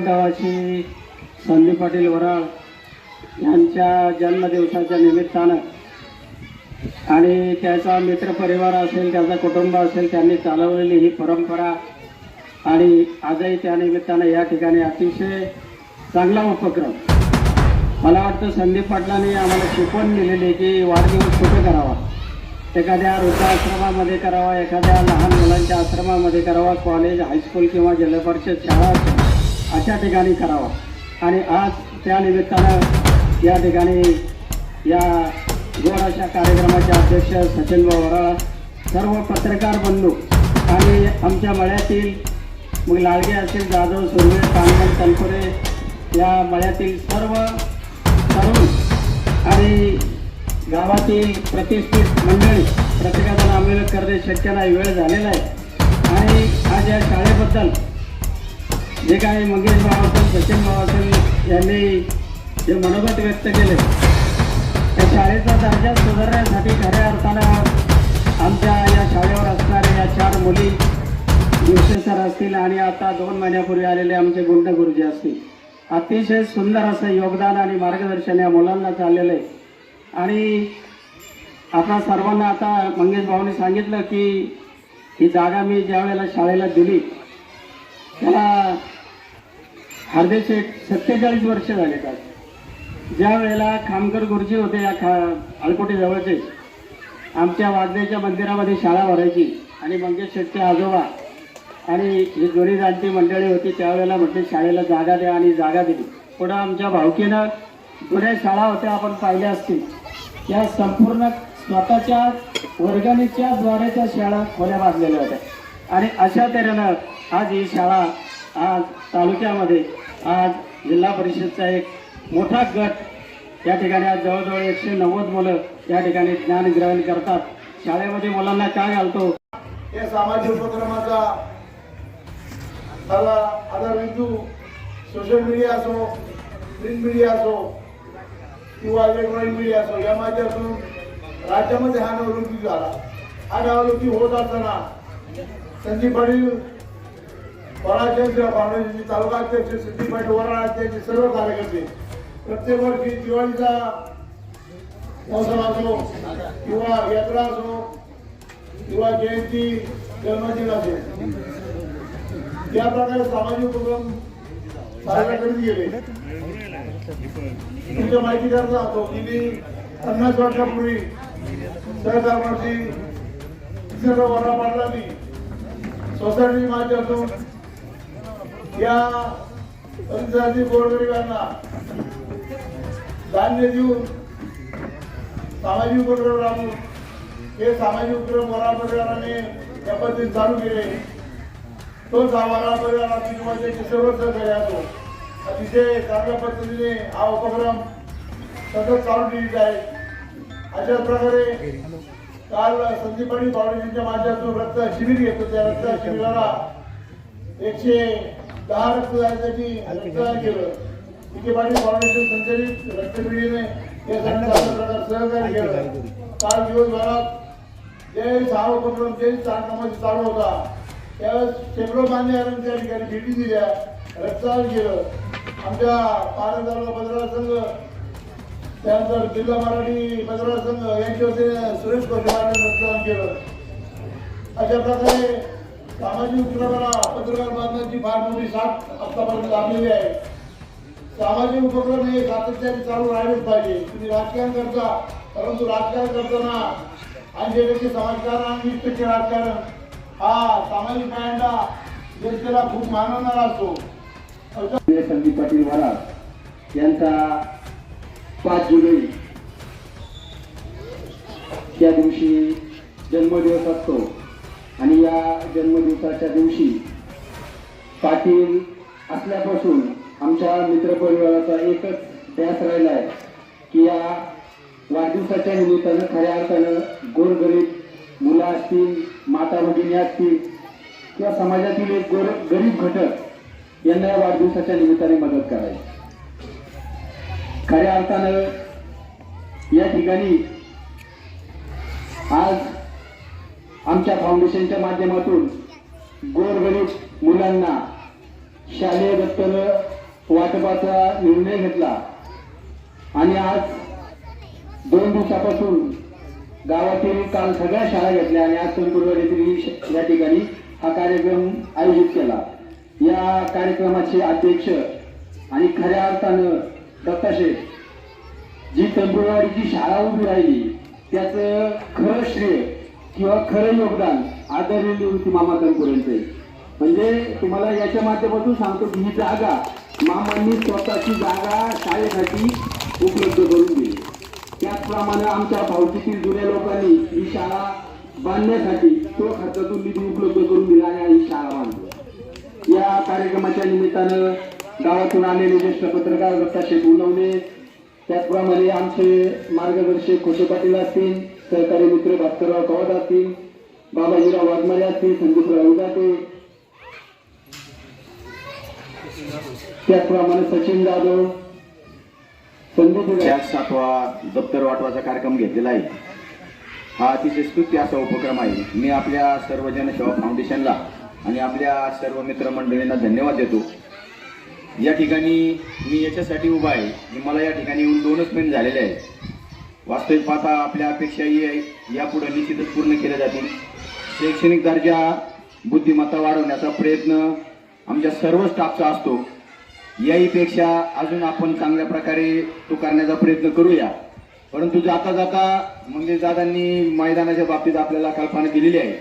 गावाची संदीप पाटील वराळ यांच्या जन्मदिवसाच्या निमित्तानं आणि त्याचा मित्रपरिवार असेल, त्याचा कुटुंब असेल, त्यांनी चालवलेली ही परंपरा आणि आजही त्या निमित्तानं या ठिकाणी अतिशय चांगला उपक्रम. मला वाटतं संदीप पाटलांनी आम्हाला शिकवण दिलेली की वाढदिवस कुठे करावा, एखाद्या वृद्धाश्रमामध्ये करावा, एखाद्या लहान मुलांच्या आश्रमामध्ये करावा, कॉलेज, हायस्कूल किंवा जिल्हा परिषद शाळा अशा ठिकाणी करावा. आणि आज त्या निमित्तानं या ठिकाणी या गोड अशा कार्यक्रमाचे अध्यक्ष सचिन वराळ, सर्व पत्रकार बंधू आणि आमच्या मळ्यातील मग लाळगे असेल, जाधव, सुर्वे, पानगल, तनपुरे या मळ्यातील सर्व तरुण आणि गावातील प्रतिष्ठित मंडळी, प्रत्येकाचं नामविलग करणे शक्य नाही, वेळ झालेला आहे. आणि आज या शाळेबद्दल जे काही मंगेश भाऊ असेल, सचिन भाऊ असेल यांनी जे मनोगत व्यक्त केले, त्या शाळेचा दर्जा सुधारण्यासाठी खऱ्या अर्थानं आमच्या या शाळेवर असणाऱ्या या 4 मुली, जोशी सर असतील आणि आता 2 महिन्यापूर्वी आलेले आमचे गुंड गुरुजी असतील, अतिशय सुंदर असं योगदान आणि मार्गदर्शन या मुलांना चाललेलं आहे. आणि आपणा सर्वांना आता मंगेश भाऊने सांगितलं की ही जागा मी ज्या वेळेला शाळेला दिली त्याला हरदेशेठ 47 वर्ष झाले. ज्या वेळेला खामकर गुरुजी होते या आळकोटी जवळचे, आमच्या वाजण्याच्या मंदिरामध्ये शाळा भरायची आणि मंगेश शेठचे आजोबा आणि ही जुनी जाणती मंडळी होती, त्यावेळेला म्हटले शाळेला जागा द्या आणि जागा दिली. पुढं आमच्या भावकीनं जुन्या शाळा होत्या आपण पाहिल्या असतील, या संपूर्ण स्वतःच्या वर्गणीच्या द्वारे त्या शाळा खोल्या बांधलेल्या होत्या. आणि अशा तऱ्हेनं आज ही शाळा आज तालुक्यामध्ये आज जिल्हा परिषदचा एक मोठा गट या ठिकाणी आज जवळजवळ 190 मुलं या ठिकाणी ज्ञान ग्रहण करतात. शाळेमध्ये मुलांना काय घालतो या सामाजिक उपक्रमाचा त्याला आधार बिंदू सोशल मीडिया असो, प्रिंट मीडिया असो किंवा इलेक्ट्रॉनिक मीडिया असो, या माध्यमातून राज्यामध्ये हा निवडणुकी झाला. हा निवडणुकी होत असताना संदीप पाटील वराळचे फाउंडेशनचे तालुका अध्यक्ष, संदीप पाटील वराळ त्यांचे सर्व कार्यकर्ते प्रत्येक वर्षी दिवाळीचा मौसम असो किंवा यात्रा असो किंवा जयंती, जन्मदिन असो, या प्रकारे सामाजिक उपक्रम साजरा करीत गेले. तुमच्या माहिती करता होतो की 50 वर्षापूर्वी सहकारमंत्री वरा पाटलांनी सोसायटी माध्यमातून या पंचायती गोरगरिबांना धान्य देऊन सामाजिक उपक्रम राबवून हे सामाजिक उपक्रम वरा परिवाराने या पद्धतीने चालू केले. तो वरा परिवार असतो किंवा त्याचे सर्व सहकारी असो, अतिशय चांगल्या पद्धतीने हा उपक्रम सतत चालू ठेवत आहे. अशा प्रकारे काल संदीप पाटील फाउंडेशनच्या माध्यमातून रक्त शिबिर घेतो. त्या रक्त शिबिराला 110 रक्तदानासाठी रक्तदान केलं. विखे पाटील फाउंडेशन संचलित रक्तपेढीने या प्रकार सहकार्य केलं. काल दिवसभरात ज्यावेळेस हा उपक्रम ज्यावेळेस कार्यक्रमाची चालू होता त्यावेळेस शेकडो मान्यवरांनी त्या ठिकाणी भेटी दिल्या, रक्तदान केलं. आमच्या पारंग तालुका पत्रकार संघ, त्यानंतर जिल्हा मराठी पत्रकार संघ यांच्या वतीने सुरेश कोटेवारांनी रक्तदान केलं. अशा प्रकारे सामाजिक उपक्रमाला पत्रकार बांधवांची फार मोठी साथ आतापर्यंत लाभलेली आहे. सामाजिक उपक्रम हे सातत्याने चालू राहिलेच पाहिजे. तुम्ही राजकारण करता, परंतु राजकारण करताना 80% समाजकारण आणि 20% राजकारण हा सामाजिक पायंडा देशाला खूप मानवणारा असतो. संदीप पाटील वराळ यांचा 5 जुलै त्या दिवशी जन्मदिवस असतो. आणि या जन्मदिवसाच्या दिवशी पाटील असल्यापासून आमच्या मित्रपरिवाराचा एकच ध्यास राहिला आहे की या वाढदिवसाच्या निमित्तानं खऱ्या अर्थानं गोरगरीब मुलं असतील, माता भगिनी असतील किंवा समाजातील एक गरीब घटक यांना या वाढदिवसाच्या निमित्ताने मदत करायची. खऱ्या अर्थानं या ठिकाणी आज आमच्या फाउंडेशनच्या माध्यमातून गोरगरीब मुलांना शालेय दप्तर वाटपाचा निर्णय घेतला आणि आज 2 दिवसापासून गावातील काल सगळ्या शाळा घेतल्या आणि आज संपूर्ण येथील या ठिकाणी हा कार्यक्रम आयोजित केला। या कार्यक्रमाचे अध्यक्ष आणि खऱ्या अर्थानं दत्ताशेठ जी तंबुरवाडीची शाळा उभी राहिली त्याचं खरं श्रेय किंवा खरं योगदान आदरणीय होती मामा तनपुरेंचे। म्हणजे तुम्हाला याच्या माध्यमातून सांगतो की ही जागा मामांनी स्वतःची जागा शाळेसाठी उपलब्ध करून दिली। त्याचप्रमाणे आमच्या भावकीतील जुन्या लोकांनी ही शाळा बांधण्यासाठी तो खर्चातून निधी उपलब्ध करून दिला आणि ही शाळा बांधली। या कार्यक्रमाच्या निमित्तानं गावातून आलेले ज्येष्ठ पत्रकार दत्ताशेठ उनवणे, त्याचप्रमाणे आमचे मार्गदर्शक खोटे पाटील असतील, सहकारी मित्र भास्करराव कवट असतील, बाबाजीराव वाघमारे असतील, संदीपराव उदाते, त्याचप्रमाणे सचिन जाधव, संदीप 7वा दप्तर वाटवाचा कार्यक्रम घेतलेला आहे। हा अतिशय स्तुत्य असा उपक्रम आहे। मी आपल्या सर्व जनसेवा फाउंडेशनला आणि आपल्या सर्व मित्रमंडळींना धन्यवाद देतो। या ठिकाणी मी याच्यासाठी उभा आहे की मला या ठिकाणी येऊन 2च महिने झालेले आहेत। वास्तविक पाहता आपल्या अपेक्षाही यापुढे निश्चितच पूर्ण केल्या जातील। शैक्षणिक दर्जा बुद्धिमत्ता वाढवण्याचा प्रयत्न आमच्या सर्व स्टाफचा असतो। याहीपेक्षा अजून आपण चांगल्या प्रकारे तो करण्याचा प्रयत्न करूया। परंतु जाता जाता मंगेश दादांनी मैदानाच्या बाबतीत आपल्याला कल्पना दिलेली आहे।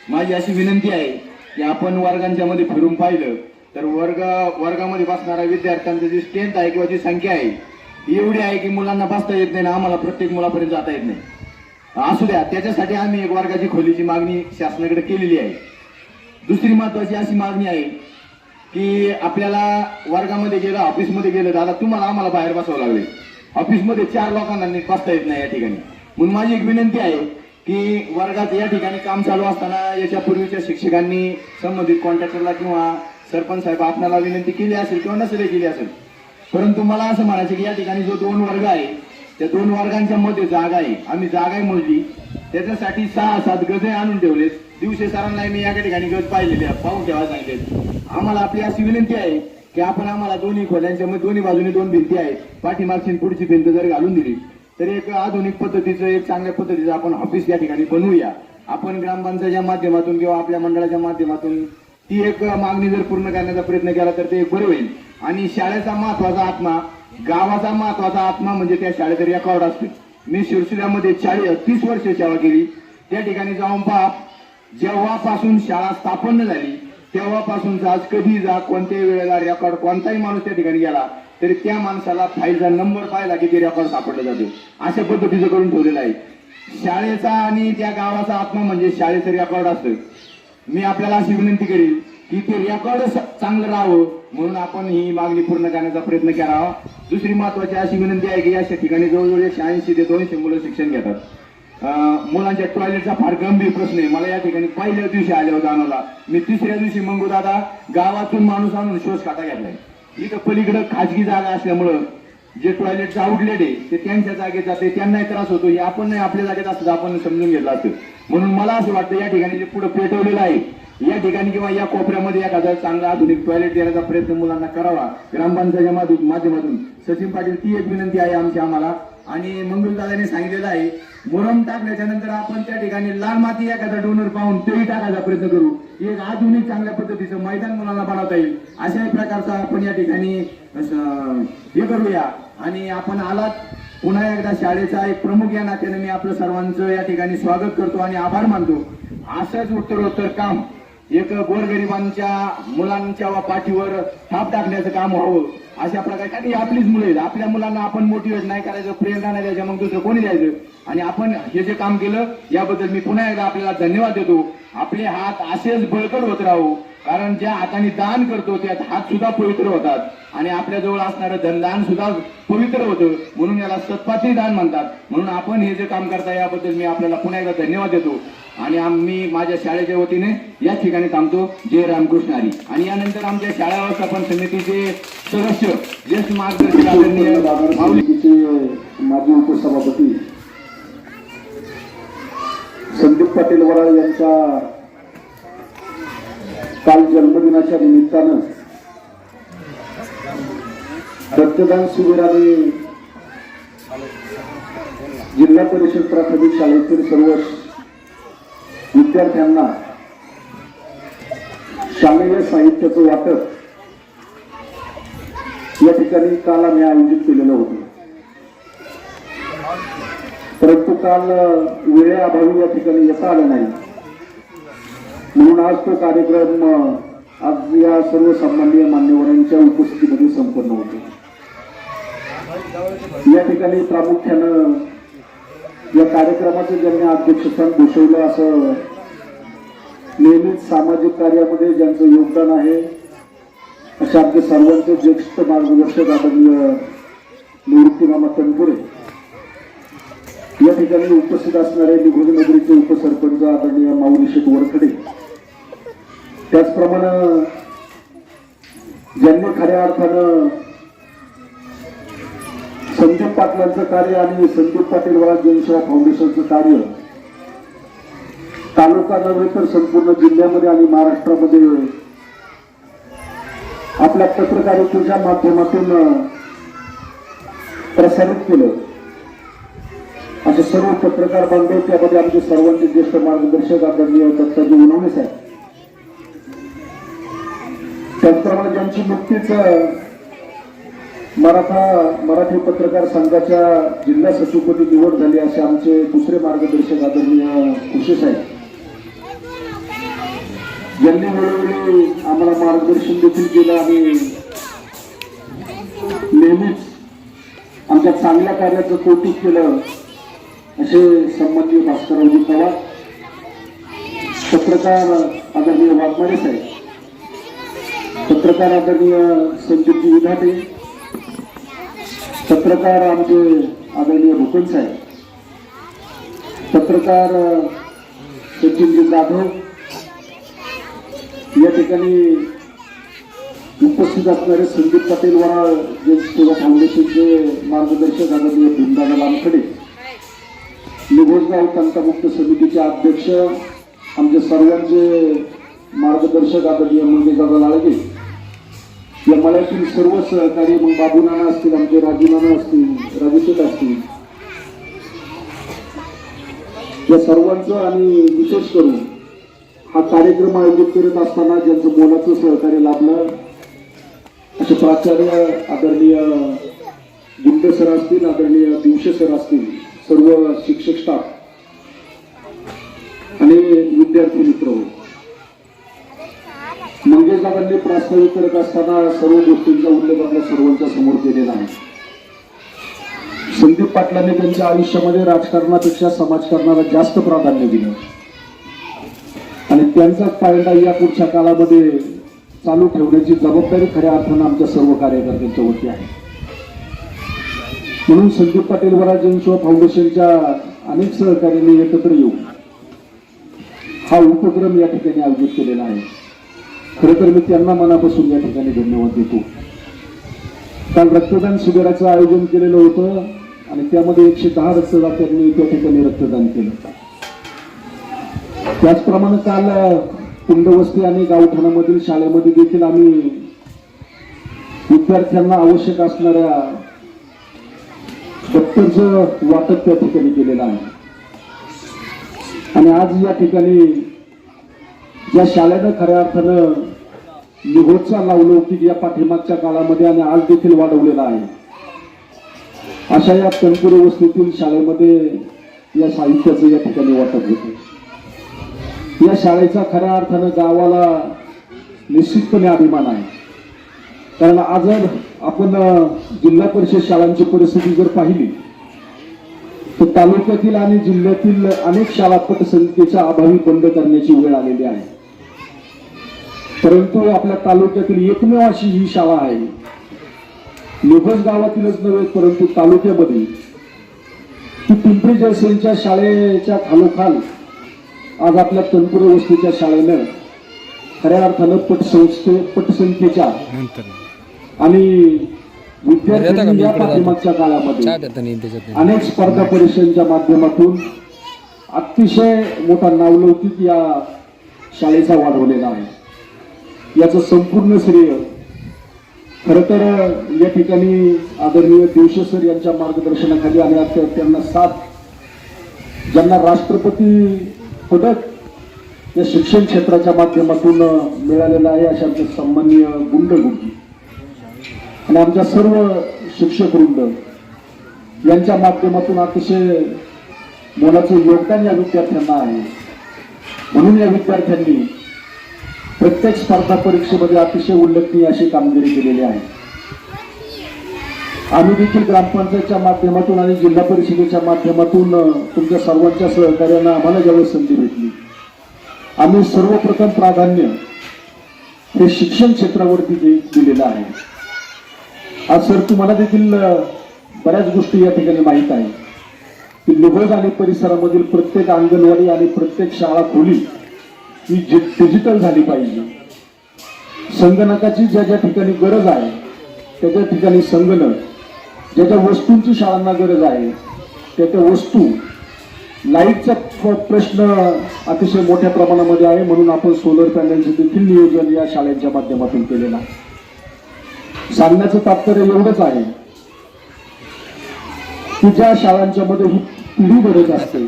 माझी अशी विनंती आहे की आपण वर्गांच्या मध्ये फिरून पाहिलं तर वर्गामध्ये बसणाऱ्या विद्यार्थ्यांची जी स्ट्रेंथ आहे किंवा जी संख्या आहे ती एवढी आहे की मुलांना बसता येत नाही ना आम्हाला प्रत्येक मुलापर्यंत जाता येत नाही। असू द्या, त्याच्यासाठी आम्ही एक वर्गाची खोलीची मागणी शासनाकडे केलेली आहे। दुसरी महत्वाची अशी मागणी आहे की आपल्याला वर्गामध्ये गेलं, ऑफिसमध्ये गेलं, दादा तुम्हाला आम्हाला बाहेर बसावं लागले, ऑफिसमध्ये 4 लोकांना नीट बसता येत नाही या ठिकाणी। म्हणून माझी एक विनंती आहे की वर्गात या ठिकाणी काम चालू असताना याच्या पूर्वीच्या शिक्षकांनी संबंधित कॉन्ट्रॅक्टरला किंवा सरपंच साहेब आपल्याला विनंती केली असेल किंवा नसेल केली असेल, परंतु मला असं म्हणायचं की या ठिकाणी जो 2 वर्ग आहे त्या 2 वर्गांच्या मध्ये जागा आहे, आम्ही जागा मोजली, त्याच्यासाठी 6-7 गजे आणून ठेवलेत। दिवशी सरांना मी या ठिकाणी गज पाहिलेले पाहून ठेवायला सांगितले। आम्हाला आपली अशी विनंती आहे की आपण आम्हाला दोन्ही खोल्यांच्या मध्ये दोन्ही बाजूने 2 भिंती आहेत, पाठीमागची पुढची भिंत जर घालून दिली तर एक आधुनिक पद्धतीचं एक चांगल्या पद्धतीचं आपण ऑफिस या ठिकाणी बनवूया। आपण ग्रामपंचायतच्या माध्यमातून किंवा आपल्या मंडळाच्या माध्यमातून ती एक मागणी जर पूर्ण करण्याचा प्रयत्न केला तर ते बरं होईल। आणि शाळेचा महत्वाचा आत्मा, गावाचा महत्वाचा आत्मा म्हणजे त्या शाळेत रेकॉर्ड असते। मी शिरसुल्यामध्ये 30 वर्ष सेवा केली। त्या ठिकाणी जाऊन जेव्हापासून शाळा स्थापन झाली तेव्हापासून आज कधी जा कोणत्याही वेळेला रेकॉर्ड कोणताही माणूस त्या ठिकाणी गेला तरी त्या माणसाला फाईलचा नंबर पाहिला की ते रेकॉर्ड सापडलं जाते। अशा पद्धतीचं करून ठेवलेलं आहे। शाळेचा आणि त्या गावाचा आत्मा म्हणजे शाळेचं रेकॉर्ड असतं। मी आपल्याला अशी विनंती करेल की ते रेकॉर्ड चांगलं राहावं म्हणून आपण ही मागणी पूर्ण करण्याचा प्रयत्न करावा। दुसरी महत्वाची अशी विनंती आहे की या ठिकाणी जवळजवळ 180 ते 200 मुलं शिक्षण घेतात। मुलांच्या टॉयलेटचा फार गंभीर प्रश्न आहे। मला या ठिकाणी पहिल्या दिवशी आल्यावर जाणवला। मी 3ऱ्या दिवशी मंगू दादा गावातून माणूस आणून शोष काटा घेतलाय। इथं पलीकडे खाजगी जागा असल्यामुळं जे टॉयलेटचं आउटलेट आहे ते त्यांच्या जागेत जाते, त्यांनाही त्रास होतो। हे आपण नाही आपल्या जागेत असतं आपण समजून घेतलं असतं। म्हणून मला असं वाटतं या ठिकाणी जे पुढे पेटवलेलं आहे या ठिकाणी किंवा या कोपऱ्यामध्ये एखादा चांगला आधुनिक टॉयलेट देण्याचा प्रयत्न मुलांना करावा ग्रामपंचायतच्या माध्यमातून। सचिन पाटील ती एक विनंती आहे आमची आम्हाला। आणि मंगलदादाने सांगितलेलं आहे मुरम टाकल्याच्या नंतर आपण त्या ठिकाणी लाल माती एखादा डोनर पाहून तेही टाकायचा प्रयत्न करू। एक आधुनिक चांगल्या पद्धतीचं मैदान मुलांना बनवता येईल अशाही प्रकारचा आपण या ठिकाणी हे करूया। आणि आपण आलात पुन्हा एकदा शाळेचा एक प्रमुख या नात्याने मी आपलं सर्वांचं या ठिकाणी स्वागत करतो आणि आभार मानतो। असंच उत्तरोत्तर काम एक गोरगरिबांच्या मुलांच्या पाठीवर थाप टाकण्याचं काम व्हावं अशा प्रकारे। कारण आपलीच मुलं आहेत, आपल्या मुलांना आपण मोटिवेट नाही करायचं, प्रेरणा नाही द्यायचं, मग दुसरं कोणी द्यायचं। आणि आपण हे जे काम केलं याबद्दल मी पुन्हा एकदा आपल्याला धन्यवाद देतो। आपले हात असेच बळकट होत राहू, कारण ज्या हाताने दान करतो त्यात हात सुद्धा पवित्र होतात आणि आपल्याजवळ असणारं धनदान सुद्धा पवित्र होतं, म्हणून याला सत्पात्री दान म्हणतात। म्हणून आपण हे जे काम करता याबद्दल मी आपल्याला पुन्हा एकदा धन्यवाद देतो आणि आम्ही माझ्या शाळेच्या वतीने या ठिकाणी थांबतो। जय रामकृष्ण हरी। आणि यानंतर आमच्या शाळा व्यवस्थापन समितीचे सदस्य ज्येष्ठ मार्गदर्शक आदरणीय माऊलीचे माजी उपसभापती संदीप पाटील वराळ यांच्या काल जन्मदिनाच्या निमित्तानं रक्तदान शिबिराने जिल्हा परिषद प्राथमिक शाळेतील सर्व विद्यार्थ्यांना शालेय साहित्याचं वाटप या ठिकाणी काल आम्ही आयोजित केलेलं होतं. परंतु काल वेळेअभावी या ठिकाणी येता आलं नाही, म्हणून आज तो कार्यक्रम आज या सर्व सन्माननीय मान्यवरांच्या उपस्थितीमध्ये संपन्न होतो. या ठिकाणी प्रामुख्यानं या कार्यक्रमाचं ज्यांनी अध्यक्षस्थान भूषवलं असं नेहमीच सामाजिक कार्यामध्ये ज्यांचं योगदान आहे अशा आमचे सर्वांचे ज्येष्ठ मार्गदर्शक आदरणीय निवृत्तीमामा तनपुरे, या ठिकाणी उपस्थित असणारे निघोज नगरीचे उपसरपंच आदरणीय माऊली शेठ वरखडे, त्याचप्रमाणे ज्यांनी खऱ्या अर्थानं संदीप पाटलांचं कार्य आणि संदीप पाटील वराळ जनसेवा फाउंडेशनचं कार्य तालुका नव्हे तर संपूर्ण जिल्ह्यामध्ये आणि महाराष्ट्रामध्ये आपल्या पत्रकारितेच्या माध्यमातून प्रसारित केलं. असे सर्व पत्रकार बांधव, त्यामध्ये आमचे सर्वांचे ज्येष्ठ मार्गदर्शक आदरणीय दत्ताजी उनवणे साहेब, त्याचप्रमाणे ज्यांची नुकतीच मराठी पत्रकार संघाच्या जिल्हा सचिवपदी निवड झाली असे आमचे दुसरे मार्गदर्शक आदरणीय खुशी साहेब, ज्यांनी वेळोवेळी आम्हाला मार्गदर्शन देखील केलं आणि नेहमीच आमच्या चांगल्या कार्याचं कौतुक केलं असे सन्माननीय भास्कररावजी पवार, पत्रकार आदरणीय वाघमारे साहेब, पत्रकार आदरणीय संदीपजी विधाते, पत्रकार आमचे आदरणीय भूपन साहेब, पत्रकार सचिनजी जाधव, या ठिकाणी उपस्थित असणारे संदीप पाटील वराळ जनसेवा फाउंडेशनचे मार्गदर्शक आदरणीय भीमदादा लामखडे, निघोजगाव तंटामुक्त समितीचे अध्यक्ष आमचे सर्वांचे मार्गदर्शक आदरणीय मंगेशदादा लाळगे, या मळ्यातील सर्व सहकारी, मग बाबू नाना असतील, आमचे राजू नाना असतील, राजूशेठ असतील, या सर्वांचं आणि विशेष करून हा कार्यक्रम आयोजित करत असताना ज्यांचं मोलाचं सहकार्य लाभलं असे प्राचार्य आदरणीय गुंडे सर असतील, आदरणीय दिवशे सर असतील, सर्व शिक्षक स्टाफ आणि विद्यार्थी मित्र, मंगेशदादांनी प्रास्ताविक करत असताना सर्व गोष्टींचा उल्लेख आपल्या सर्वांच्या समोर केलेला आहे. संदीप पाटलांनी त्यांच्या आयुष्यामध्ये राजकारणापेक्षा समाजकारणाला जास्त प्राधान्य दिलं आणि त्यांचा पायंडा या पुढच्या काळामध्ये चालू ठेवण्याची जबाबदारी खऱ्या अर्थानं आमच्या सर्व कार्यकर्त्यांच्या वरती आहे. म्हणून संदीप पाटील वराळ जनसेवा फाउंडेशनच्या अनेक सहकार्यांनी एकत्र येऊन हा उपक्रम या ठिकाणी आयोजित केलेला आहे. खरं तर मी त्यांना मनापासून या ठिकाणी धन्यवाद देतो. काल रक्तदान शिबिराचं आयोजन केलेलं होतं आणि त्यामध्ये 110 रक्तदात्यांनी त्या ठिकाणी रक्तदान केलं. त्याचप्रमाणे काल कुंडवस्ती आणि गावठाणामधील शाळेमध्ये देखील आम्ही विद्यार्थ्यांना आवश्यक असणाऱ्या दप्तरचं वाटप त्या ठिकाणी केलेलं आहे. आणि आज या ठिकाणी या शाळेनं खऱ्या अर्थानं निघोजचा लावलौकिक या पाठीमागच्या काळामध्ये आणि आज देखील वाढवलेला आहे. अशा या तनपुरे वस्तीतील शाळेमध्ये या साहित्याचं या ठिकाणी वाटप होते. या शाळेचा खऱ्या अर्थानं गावाला निश्चितपणे अभिमान आहे. कारण आज आपण जिल्हा परिषद शाळांची परिस्थिती जर पाहिली तर तालुक्यातील आणि जिल्ह्यातील अनेक शाळा पटसंख्येच्या अभावी बंद करण्याची वेळ आलेली आहे. परंतु आपल्या तालुक्यातील एकमेव अशी ही शाळा आहे, निघोज गावातीलच नव्हे परंतु तालुक्यामध्ये, की पिंपरी जयसिंगच्या शाळेच्या खालोखाल आज आपल्या तनपुरे वस्तीच्या शाळेनं खऱ्या अर्थानं पटसंख्येच्या आणि विद्यार्थ्यांनी या पाठीमागच्या काळामध्ये अनेक स्पर्धा परीक्षांच्या माध्यमातून अतिशय मोठा नावलौकिक या शाळेचा वाढवलेला आहे. याचं संपूर्ण श्रेय खरं तर या ठिकाणी आदरणीय दिवशे सर यांच्या मार्गदर्शनाखाली आणि आता त्यांना साथ ज्यांना राष्ट्रपती पदक या शिक्षण क्षेत्राच्या माध्यमातून मिळालेलं आहे अशा आमचे सन्माननीय गुंडगुंडी आणि आमच्या सर्व शिक्षक वृंद यांच्या माध्यमातून अतिशय मोलाचं योगदान या विद्यार्थ्यांना आहे. म्हणून या विद्यार्थ्यांनी प्रत्येक स्पर्धा परीक्षेमध्ये अतिशय उल्लेखनीय अशी कामगिरी केलेली आहे. आम्ही देखील ग्रामपंचायतच्या माध्यमातून आणि जिल्हा परिषदेच्या माध्यमातून तुमच्या सर्वांच्या सहकार्यानं आम्हाला ज्यावेळेस संधी भेटली आम्ही सर्वप्रथम प्राधान्य हे शिक्षण क्षेत्रावरती दिलेलं आहे. आज सर तुम्हाला देखील बऱ्याच गोष्टी या ठिकाणी माहीत आहे की निभोज आणि परिसरामधील प्रत्येक अंगणवाडी आणि प्रत्येक शाळा खोली ही डिजिटल झाली पाहिजे. संगणकाची ज्या ज्या ठिकाणी गरज आहे त्या त्या ठिकाणी संगणक, ज्या ज्या वस्तूंची शाळांना गरज आहे त्या त्या वस्तू, लाईटचा प्रश्न अतिशय मोठ्या प्रमाणामध्ये आहे म्हणून आपण सोलर पॅनलचे देखील नियोजन या शाळेच्या माध्यमातून केलेलं आहे. सांगण्याचं तात्पर्य एवढंच आहे की ज्या शाळांच्या मध्ये ही पिढी गरज असते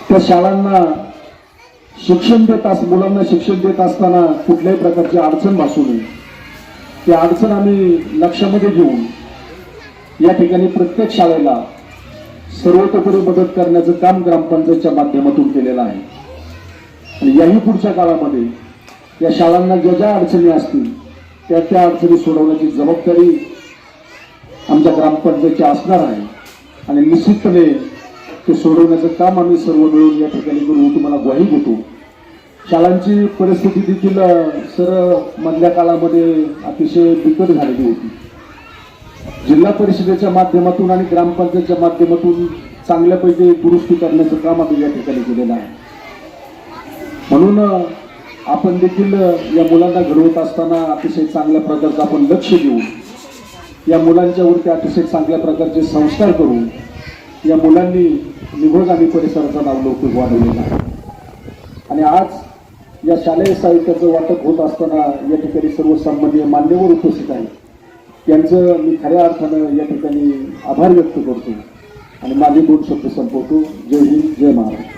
त्या शाळांना मुलांना शिक्षण देत असताना कुठल्याही प्रकारची अडचण भासू नये. ती अडचण आम्ही लक्षामध्ये घेऊन या ठिकाणी प्रत्येक शाळेला सर्वतोपरी मदत करण्याचं काम ग्रामपंचायतच्या माध्यमातून केलेलं आहे. आणि याही पुढच्या काळामध्ये या शाळांना ज्या ज्या अडचणी असतील त्या त्या अडचणी सोडवण्याची जबाबदारी आमच्या ग्रामपंचायतची असणार आहे आणि निश्चितपणे ते सोडवण्याचं काम आम्ही सर्व मिळून या ठिकाणी करू, तुम्हाला ग्वाही देतो. शाळांची परिस्थिती देखील सर मधल्या काळामध्ये अतिशय बिकट झालेली होती. जिल्हा परिषदेच्या माध्यमातून आणि ग्रामपंचायतच्या माध्यमातून चांगल्यापैकी दुरुस्ती करण्याचं काम आम्ही या ठिकाणी केलेलं आहे. म्हणून आपण देखील या मुलांना घडवत असताना अतिशय चांगल्या प्रकारचं आपण लक्ष देऊ, या मुलांच्यावरती अतिशय चांगल्या प्रकारचे संस्कार करू. या मुलांनी निभोज आणि परिसराचा नावलौकिक वाढवलेला आहे आणि आज या शालेय साहित्याचं वाटप होत असताना या ठिकाणी सर्व सन्माननीय मान्यवर उपस्थित आहेत यांचं मी खऱ्या अर्थानं या ठिकाणी आभार व्यक्त करतो आणि माझे 2 शब्द संपवतो. जय हिंद, जय महाराष्ट्र.